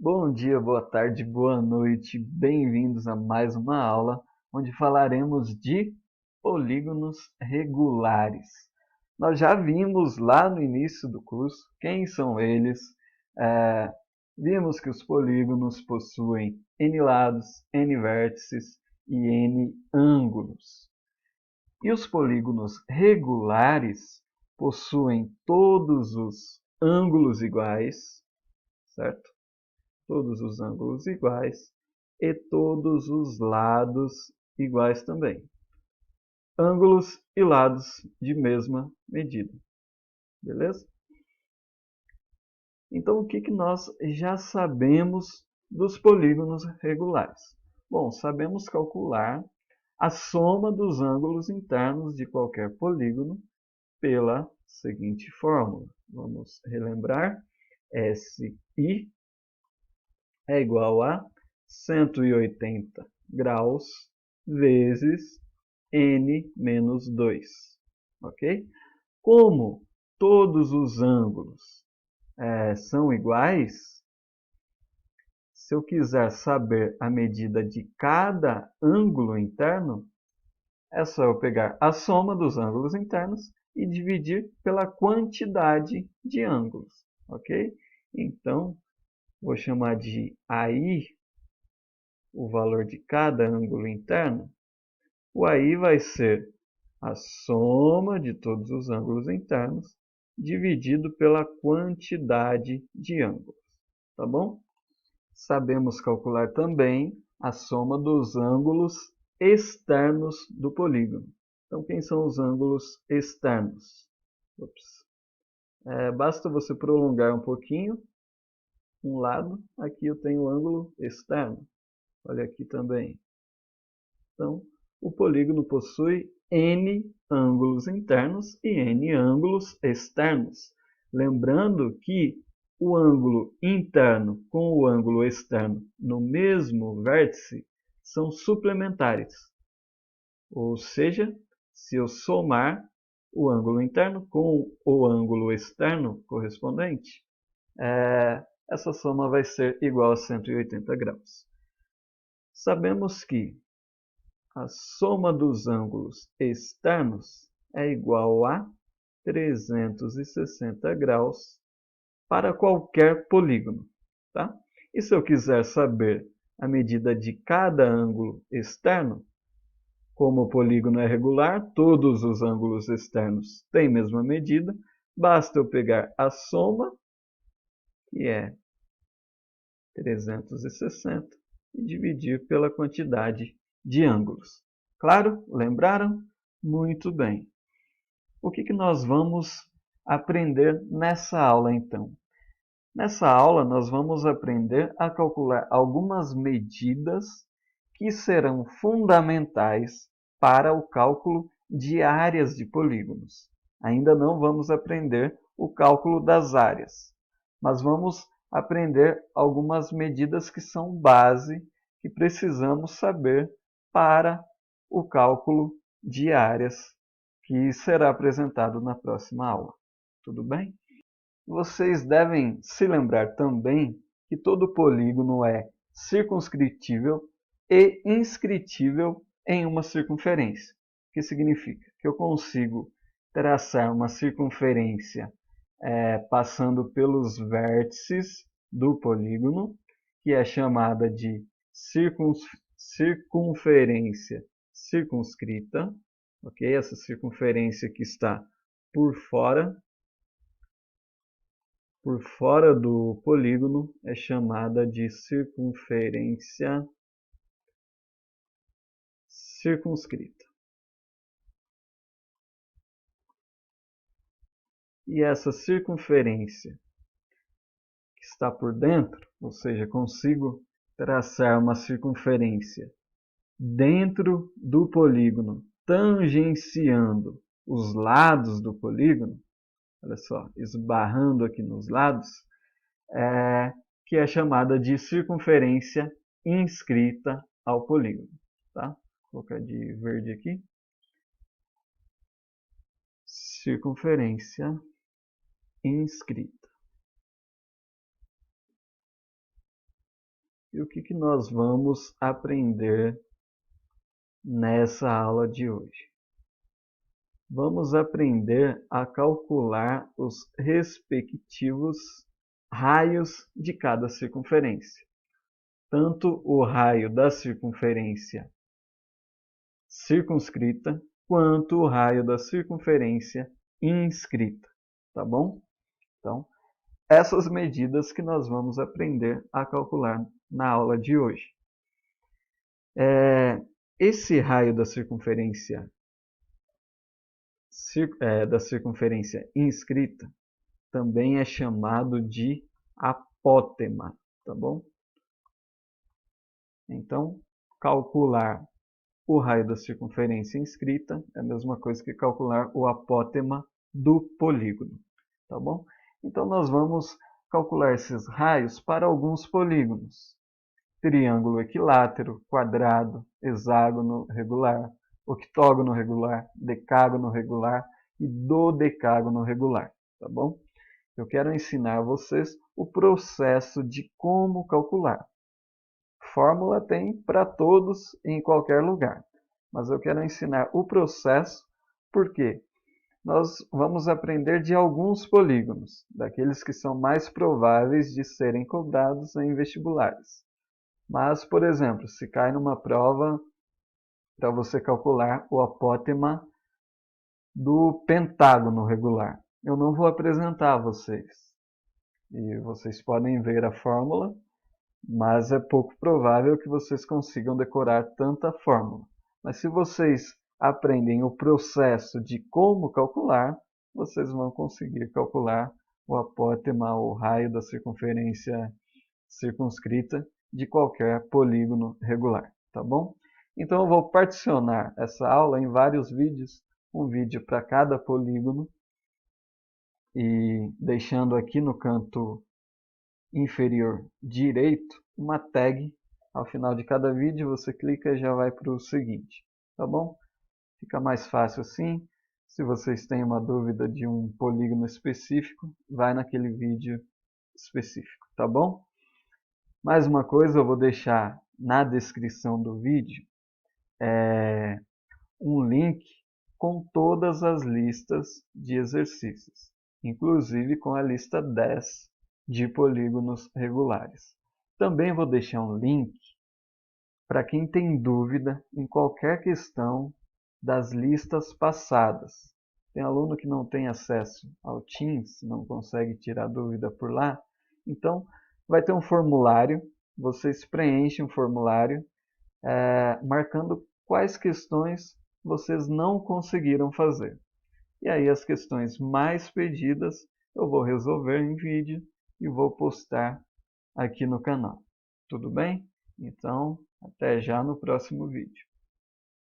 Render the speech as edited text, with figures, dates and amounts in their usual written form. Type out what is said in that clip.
Bom dia, boa tarde, boa noite, bem-vindos a mais uma aula onde falaremos de polígonos regulares. Nós já vimos lá no início do curso quem são eles, é, vimos que os polígonos possuem n lados, n vértices e n ângulos. E os polígonos regulares possuem todos os ângulos iguais, certo? Todos os ângulos iguais e todos os lados iguais também. Ângulos e lados de mesma medida. Beleza? Então, o que nós já sabemos dos polígonos regulares? Bom, sabemos calcular a soma dos ângulos internos de qualquer polígono pela seguinte fórmula. Vamos relembrar. SI é igual a 180 graus vezes n menos 2. Ok? Como todos os ângulos são iguais, se eu quiser saber a medida de cada ângulo interno, é só eu pegar a soma dos ângulos internos e dividir pela quantidade de ângulos. Ok? Então, vou chamar de AI o valor de cada ângulo interno. O AI vai ser a soma de todos os ângulos internos dividido pela quantidade de ângulos. Tá bom? Sabemos calcular também a soma dos ângulos externos do polígono. Então, quem são os ângulos externos? Basta você prolongar um pouquinho um lado. Aqui eu tenho o ângulo externo. Olha aqui também. Então, o polígono possui n ângulos internos e n ângulos externos. Lembrando que o ângulo interno com o ângulo externo no mesmo vértice são suplementares. Ou seja, se eu somar o ângulo interno com o ângulo externo correspondente, essa soma vai ser igual a 180 graus. Sabemos que a soma dos ângulos externos é igual a 360 graus para qualquer polígono. Tá? E se eu quiser saber a medida de cada ângulo externo, como o polígono é regular, todos os ângulos externos têm a mesma medida, basta eu pegar a soma, que é 360, e dividir pela quantidade de ângulos. Claro? Lembraram? Muito bem. O que nós vamos aprender nessa aula, então? Nessa aula, nós vamos aprender a calcular algumas medidas que serão fundamentais para o cálculo de áreas de polígonos. Ainda não vamos aprender o cálculo das áreas, mas vamos aprender algumas medidas que são base, que precisamos saber para o cálculo de áreas, que será apresentado na próxima aula. Tudo bem? Vocês devem se lembrar também que todo polígono é circunscritível e inscritível em uma circunferência. O que significa? Que eu consigo traçar uma circunferência passando pelos vértices do polígono, que é chamada de circunferência circunscrita. Okay? Essa circunferência que está por fora do polígono é chamada de circunferência circunscrita. E essa circunferência que está por dentro, ou seja, consigo traçar uma circunferência dentro do polígono, tangenciando os lados do polígono, olha só, esbarrando aqui nos lados, que é chamada de circunferência inscrita ao polígono. Tá? Vou colocar de verde aqui. Circunferência inscrita. E o que nós vamos aprender nessa aula de hoje? Vamos aprender a calcular os respectivos raios de cada circunferência. Tanto o raio da circunferência circunscrita, quanto o raio da circunferência inscrita, tá bom? Então, essas medidas que nós vamos aprender a calcular na aula de hoje. Esse raio da circunferência inscrita também é chamado de apótema, tá bom? Então, calcular o raio da circunferência inscrita é a mesma coisa que calcular o apótema do polígono, tá bom? Então, nós vamos calcular esses raios para alguns polígonos. Triângulo equilátero, quadrado, hexágono regular, octógono regular, decágono regular e dodecágono regular, tá bom? Eu quero ensinar a vocês o processo de como calcular. Fórmula tem para todos em qualquer lugar, mas eu quero ensinar o processo porque nós vamos aprender de alguns polígonos, daqueles que são mais prováveis de serem cobrados em vestibulares. Mas, por exemplo, se cai numa prova para você calcular o apótema do pentágono regular, eu não vou apresentar a vocês. E vocês podem ver a fórmula, mas é pouco provável que vocês consigam decorar tanta fórmula. Mas se vocês aprendem o processo de como calcular, vocês vão conseguir calcular o apótema, o raio da circunferência circunscrita de qualquer polígono regular, tá bom? Então eu vou particionar essa aula em vários vídeos, um vídeo para cada polígono, e deixando aqui no canto inferior direito uma tag. Ao final de cada vídeo você clica e já vai para o seguinte, tá bom? Fica mais fácil assim. Se vocês têm uma dúvida de um polígono específico, vai naquele vídeo específico, tá bom? Mais uma coisa, eu vou deixar na descrição do vídeo um link com todas as listas de exercícios, inclusive com a lista 10 de polígonos regulares. Também vou deixar um link para quem tem dúvida em qualquer questão das listas passadas. Tem aluno que não tem acesso ao Teams, não consegue tirar dúvida por lá, então vai ter um formulário, vocês preenchem um formulário marcando quais questões vocês não conseguiram fazer. E aí as questões mais pedidas eu vou resolver em vídeo e vou postar aqui no canal. Tudo bem? Então, até já no próximo vídeo.